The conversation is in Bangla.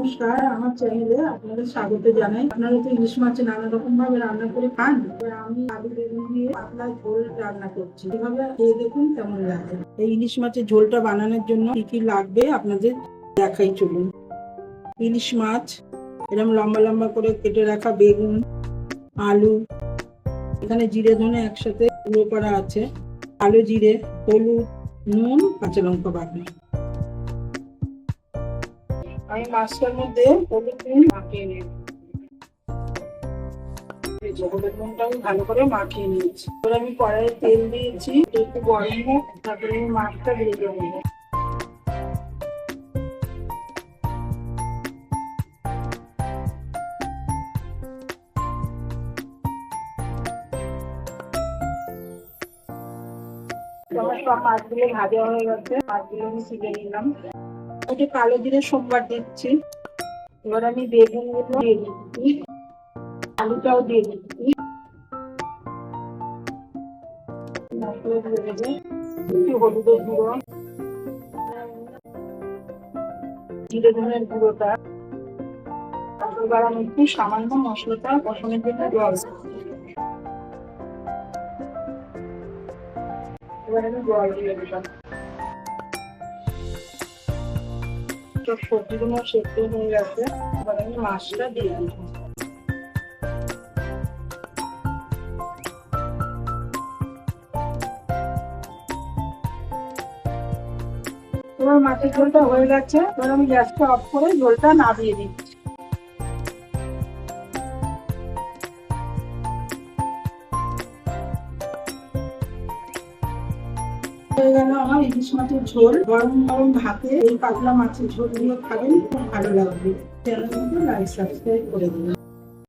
নমস্কার, আমার চ্যানেলে আপনাদের স্বাগত জানাই। আপনারা তো ইলিশ মাছ নানা রকম ভাবে রান্না করে খান। এবার আমি আলু বেগুন দিয়ে পাতলা ঝোল রান্না করছি। এভাবে খেয়ে দেখুন কেমন লাগে। এই ইলিশ মাছের ঝোলটা বানানোর জন্য কি কি লাগবে আপনাদের দেখাই, চলুন। ইলিশ মাছ, এরকম লম্বা লম্বা করে কেটে রাখা বেগুন, আলু, এখানে জিরে ধনে একসাথে গুঁড়ো করা আছে, কালো জিরে, হলুদ, নুন, কাঁচা লঙ্কা বাটা। আমি মাছটার মধ্যে হলুদ নুন মাখিয়ে নিয়েছি। হলুদ নুনটা আমি ভালো করে মাখিয়ে নিয়েছি। এবার আমি কড়াইয়ে তেল দিয়েছি, একটু গরম হোক, তারপরে আমি মাছটা ভেজে নেব। আমার সব মাছগুলো ভাজা হয়ে গেছে, মাছগুলো আমি তুলে নিলাম। একটু কালো জিরে সোমবার দিচ্ছি। এবার আমি বেগুনগুলো দিয়ে দিচ্ছি, আলুটাও দিয়ে দিচ্ছি। একটু হলুদের গুঁড়ো, জিরে ধনের গুঁড়োটা, এবার আমি একটু সামান্য মশলাটা কষানোর জন্য জল দিচ্ছি। এবার আমি জল দিয়ে দিলাম। সব সবজিগুলো সেদ্ধ হয়ে গেছে, এবার আমি মাছটা দিয়ে দিচ্ছি। এবার মাছের ঝোলটা হয়ে গেছে, এবার আমি গ্যাসটা অফ করে ঝোলটা নামিয়ে দিচ্ছি। হয়ে গেল আমার ইলিশ মাছের ঝোল। গরম গরম ভাতে এই পাতলা মাছের ঝোল দিয়ে খাবেন, খুব ভালো লাগবে। চ্যানেলটা লাইক সাবস্ক্রাইব করে দিন।